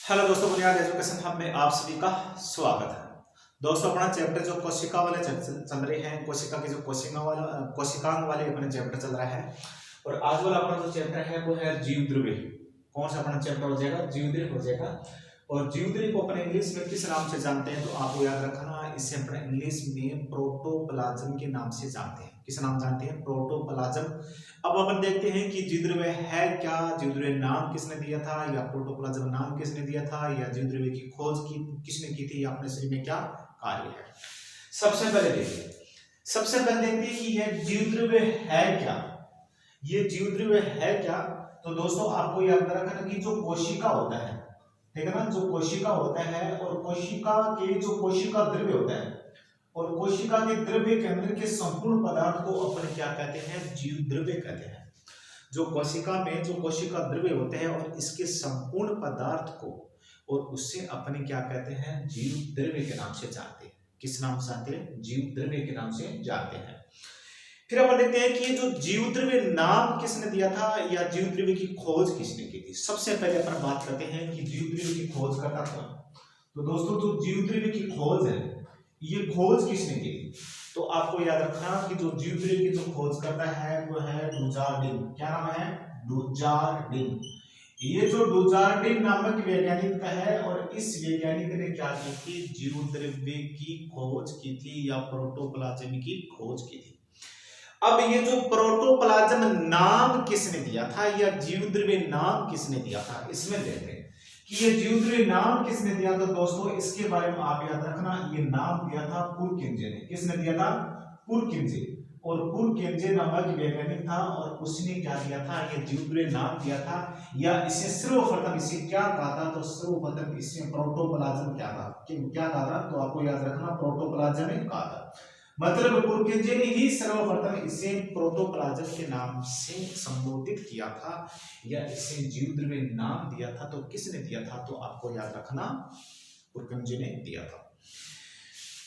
Hello दोस्तों, बुनियाद education hub में आप सभी का स्वागत है। दोस्तों, अपना चैप्टर जो कोशिका वाले चल रहे हैं, कोशिका के जो कोशिकांग वाले अपने चैप्टर चल रहा है। और आज वाला अपना जो चैप्टर है वो है जीवद्रव्य। कौन सा अपना चैप्टर हो जाएगा? जीवद्रव्य हो जाएगा। और जीवद्रव्य को अपने इंग्लिश में किस नाम से जानते हैं? तो आपको याद रखना, इसे अपने इंग्लिश में प्रोटोप्लाज्म के नाम से जानते हैं। किस नाम जानते हैं? प्रोटोप्लाज्म। अब अपन देखते हैं कि जीवद्रव्य है क्या, जीवद्रव्य नाम किसने दिया था, या प्रोटोप्लाज्म नाम किसने दिया था, या जीवद्रव्य की खोज की किसने की थी, या अपने शरीर में क्या कार्य है। सबसे पहले देखते हैं कि यह जीवद्रव्य है क्या। ये जीवद्रव्य है क्या? तो दोस्तों, आपको याद रखना कि जो कोशिका होता है, ठीक है ना, जो कोशिका होता है और कोशिका के जो कोशिका द्रव्य होता है, और कोशिका के द्रव्य के अंदर के संपूर्ण पदार्थ को अपन क्या कहते हैं? जीव द्रव्य कहते हैं। जो कोशिका में जो कोशिका द्रव्य होते हैं और इसके संपूर्ण पदार्थ को और उससे अपने क्या कहते हैं? जीव द्रव्य के नाम से जानते हैं। किस नाम से जानते हैं? जीव द्रव्य के नाम से जानते हैं। फिर अपन देखते हैं कि जो जीव द्रव्य नाम किसने दिया था, या जीव द्रव्य की खोज किसने की थी। सबसे पहले अपन बात करते हैं कि जीव द्रव्य की खोज करता कौन। तो दोस्तों, जो जीव द्रव्य की खोज है, ये खोज किसने की थी? तो आपको याद रखना कि जो जीव द्रव्य की जो खोज करता है वो है डुजार्डिन। क्या नाम है? डुजार्डिन। ये जो डुजार्डिन नामक वैज्ञानिक है, और इस वैज्ञानिक ने क्या की थी? जीव द्रव्य की खोज की थी, या प्रोटोप्लाज्म की खोज की थी। अब ये जो प्रोटोप्लाज्म नाम किसने दिया था, या जीवद्रव्य नाम किसने दिया था, इसमें देखते हैं कि ये जीवद्रव्य नाम किसने दिया था। दोस्तों, इसके बारे में आप याद रखना, ये नाम दिया था पुरकिंजे ने। किसने दिया था? पुरकिंजे। और पुरकिंजे नामक वैज्ञानिक था, और उसने क्या दिया था? ये जीवद्रव्य नाम दिया था, या इसे सर्वप्रथम इसे क्या कहा था? तो सर्वप्रथम इसे प्रोटोप्लाज्म क्या था, क्या कहा था? तो आपको याद रखना, प्रोटोप्लाज्म कहा था। मतलब पुरकिंजे ने ही सर्वप्रथम इसे प्रोटोप्लाज्म के नाम से संबोधित किया था, या इसे जीवद्रव्य नाम दिया था। तो किसने दिया था? तो आपको याद रखना, पुरकिंजे ने दिया था।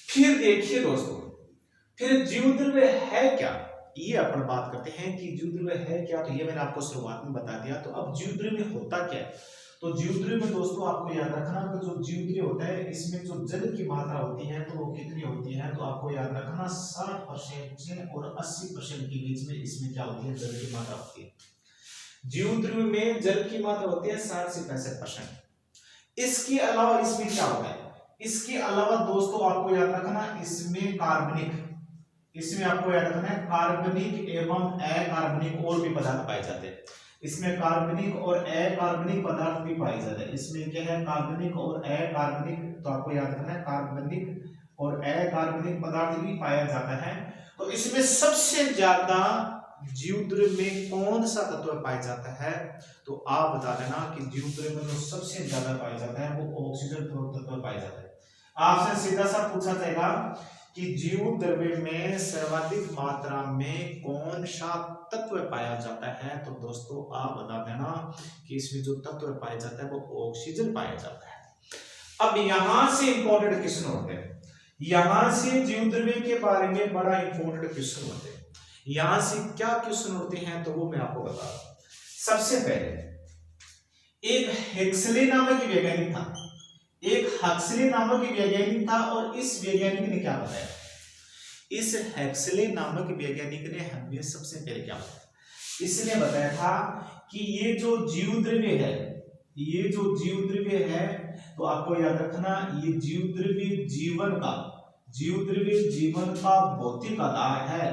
फिर देखिए दोस्तों, फिर जीवद्रव्य है क्या, ये अपन बात करते हैं कि जीवद्रव्य है क्या। तो ये मैंने आपको शुरुआत में बता दिया। तो अब जीवद्रव्य होता क्या है? तो जीवद्रव्य में दोस्तों आपको याद रखना कि जो जीवद्रव्य होता है, इसमें जो जल की मात्रा होती है तो वो कितनी होती है? तो आपको याद रखना 60% और 80% के बीच में इसमें क्या होती है? जल की मात्रा होती है। जीवद्रव्य में जल की मात्रा होती है 60 से 65%। इसके अलावा इसमें क्या होता है? इसके अलावा दोस्तों आपको याद रखना, इसमें कार्बनिक, इसमें आपको याद रखना है कार्बनिक एवं अकार्बनिक और भी पदार्थ पाए जाते हैं। इसमें कार्बनिक और अकार्बनिक पदार्थ भी पाए जाते हैं। इसमें क्या है? कार्बनिक और अकार्बनिक। तो आपको याद रखना है कार्बनिक और अकार्बनिक पदार्थ भी पाया जाता है। तो इसमें सबसे ज्यादा जीवद्रव्य में कौन सा तत्व पाया जाता है? तो आप बता देना कि जीवद्रव्य में जो सबसे ज्यादा पाया जाता है वो ऑक्सीजन तत्व पाया जाता है। आपसे सीधा सा पूछा जाएगा कि जीव द्रव्य में सर्वाधिक मात्रा में कौन सा तत्व पाया जाता है? तो दोस्तों आप बता देना कि इसमें जो तत्व पाया जाता है वो ऑक्सीजन पाया जाता है। अब यहां से इंपॉर्टेंट क्वेश्चन होते हैं, यहां से जीव द्रव्य के बारे में बड़ा इंपॉर्टेंट क्वेश्चन होते हैं। यहां से क्या क्वेश्चन होते हैं तो वो मैं आपको बता रहा हूं। सबसे पहले एक हेक्सले नामक वैज्ञानिक था, एक हक्सले नामक वैज्ञानिक था, और इस वैज्ञानिक ने क्या बताया? इस हेक्सले नामक वैज्ञानिक ने हमें सबसे पहले क्या बताया? इसने बताया था कि ये जो जीव द्रव्य है, ये जो जीव द्रव्य है, तो आपको याद रखना, ये जीव द्रव्य जीवन का भौतिक आधार है।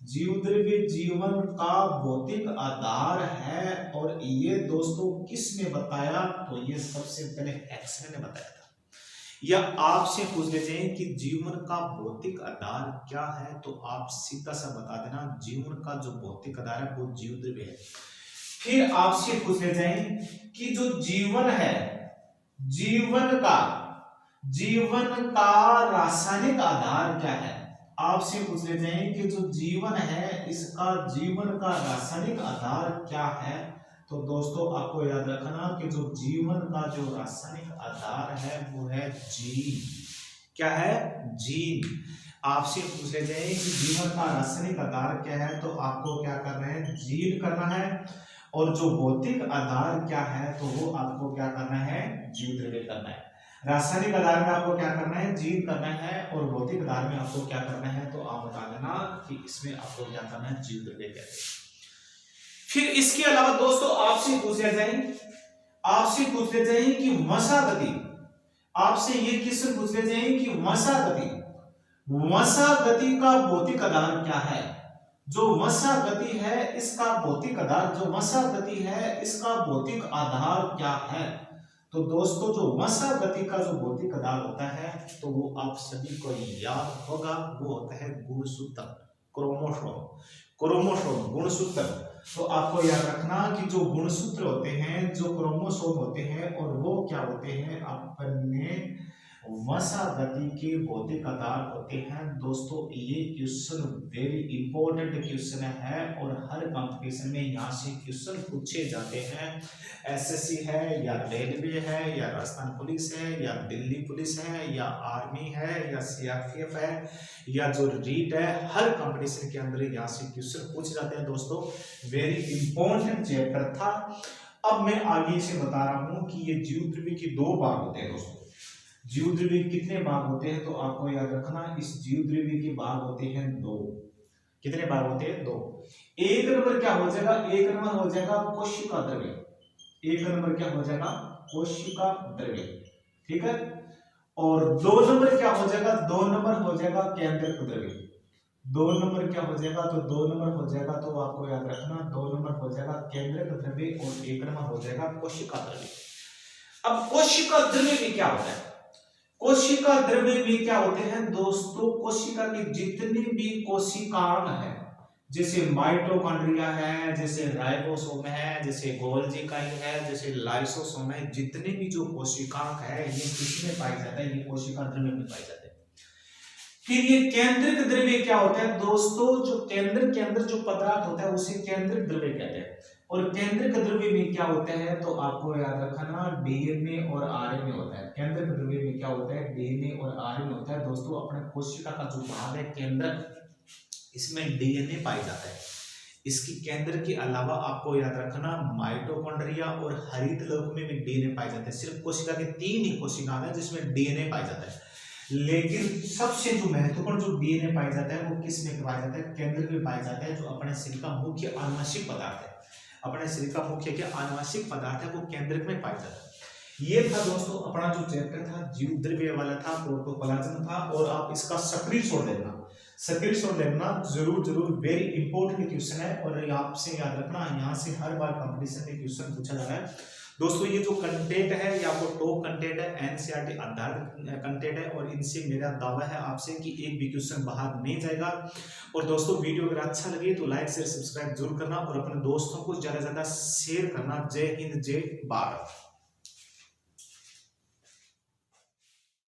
जीव द्रव्य जीवन का भौतिक आधार है। और ये दोस्तों किसने बताया? तो ये सबसे पहले हेक्सले ने बताया था। या आपसे पूछ लेते हैं कि जीवन का भौतिक आधार क्या है, तो आप सीधा सा बता देना, जीवन का जो भौतिक आधार है वो जीव द्रव्य है। फिर आपसे पूछ लेते हैं कि जो जीवन है, जीवन का रासायनिक आधार क्या है। आपसे पूछ लेते हैं कि जो जीवन है, इसका जीवन का रासायनिक आधार क्या है। तो दोस्तों आपको याद रखना कि जो जीवन का जो रासायनिक आधार है वो है जीन। क्या है? जीन। आपसे पूछ लेते हैं कि जीवन का रासायनिक आधार क्या है, तो आपको क्या करना है? जीन करना है। और जो भौतिक आधार क्या है तो वो आपको क्या करना है, जीव द्रव्य करना है। रासायनिक आधार में आपको क्या करना है, जीव करना है, और भौतिक आधार में आपको क्या करना है, तो आप बता देना कि इसमें आपको क्या करना है, जीव द्रव्य कहते हैं। फिर इसके अलावा दोस्तों आपसे पूछ लिया जाए कि वसा गति, आपसे ये क्वेश्चन पूछ लिया जाए कि वसा गति का भौतिक आधार क्या है। जो वसा गति है इसका भौतिक आधार, जो वसा गति है इसका भौतिक आधार क्या है। तो दोस्तों जो वसा गति का जो भौतिक आधार होता है तो वो आप सभी को याद होगा, वो होता है गुणसूत्र, क्रोमोसोम गुणसूत्र। तो आपको याद रखना कि जो गुणसूत्र होते हैं, जो क्रोमोसोम होते हैं, और वो क्या होते हैं, अपने वसा गति के भौतिक आधार होते हैं। दोस्तों ये क्वेश्चन वेरी इंपॉर्टेंट क्वेश्चन है और हर कंपटीशन में यहाँ से क्वेश्चन पूछे जाते हैं। एसएससी है या रेलवे है या राजस्थान पुलिस है या दिल्ली पुलिस है या आर्मी है या सीआरपीएफ है या जो रीट है, हर कंपटीशन के अंदर यहाँ से क्वेश्चन पूछे जाते हैं। दोस्तों वेरी इंपॉर्टेंट चैप्टर था। अब मैं आगे से बता रहा हूँ कि ये जीव द्रव्य के दो भाग होते हैं। दोस्तों जीव द्रव्य कितने भाग होते हैं, तो आपको याद रखना इस जीव द्रव्य के भाग होते हैं दो। कितने भाग होते हैं, दो। एक नंबर क्या हो जाएगा, एक नंबर हो जाएगा कोशिका द्रव्य, एक नंबर क्या हो जाएगा, कोशिका द्रव्य, ठीक है। और दो नंबर क्या हो जाएगा, दो नंबर हो जाएगा केंद्रक द्रव्य। दो नंबर क्या हो जाएगा, तो दो नंबर हो जाएगा, तो आपको याद रखना दो नंबर हो जाएगा केंद्रक द्रव्य और एक नंबर हो जाएगा कोशिका द्रव्य। अब कोशिका द्रव्य में क्या होता है, कोशिका द्रव्य में क्या होते हैं दोस्तों, कोशिका की जितनी भी कोशिकाएं हैं, जैसे माइटोकॉन्ड्रिया है, जैसे राइबोसोम है, जैसे गोल्जी काइल है, जैसे लाइसोसोम है, जितने भी जो कोशिकाएं है ये किसमें पाई जाता है, ये कोशिका द्रव्य में पाई जाते हैं। फिर ये केंद्रक द्रव्य क्या होता है दोस्तों, जो केंद्र के अंदर जो पदार्थ होता है उसे केंद्रक द्रव्य कहते हैं। और केंद्रक द्रव्य में क्या होता है, तो आपको याद रखना डीएनए और आरएनए होता है। केंद्रक द्रव्य में क्या होता है, डीएनए और आरएनए होता है। दोस्तों अपने कोशिका का जो भाग है केंद्रक, इसमें डीएनए पाया जाता है। इसकी केंद्र के अलावा आपको याद रखना माइटोकॉन्ड्रिया और हरित लघु में भी डीएनए पाए जाते हैं। सिर्फ कोशिका के 3 ही कोशिकाएं हैं जिसमें डीएनए पाया जाता है, लेकिन सबसे जो महत्वपूर्ण जो डीएनए पाया जाता है वो किस में पाया जाता है, केंद्र में पाया जाता है, जो अपने शरीर का मुख्य आनुवंशिक पदार्थ है। अपने शरीर का मुख्य क्या आनुवंशिक पदार्थ है वो केंद्रक में पाया जाता है। ये था दोस्तों अपना जो चैप्टर था जीव द्रव्य वाला था, प्रोटोप्लाज्म था। और आप इसका स्क्रीनशॉट लेना जरूर, वेरी इंपॉर्टेंट क्वेश्चन है। और आपसे याद रखना यहाँ से हर बार कंपटीशन में क्वेश्चन पूछा जा रहा है। दोस्तों ये जो कंटेंट है या वो टॉप कंटेंट है, एनसीईआरटी आधारित कंटेंट है, और इनसे मेरा दावा है आपसे कि एक भी क्वेश्चन बाहर नहीं जाएगा। और दोस्तों वीडियो अगर अच्छा लगे तो लाइक शेयर सब्सक्राइब जरूर करना और अपने दोस्तों को ज्यादा से ज्यादा शेयर करना। जय हिंद, जय भारत।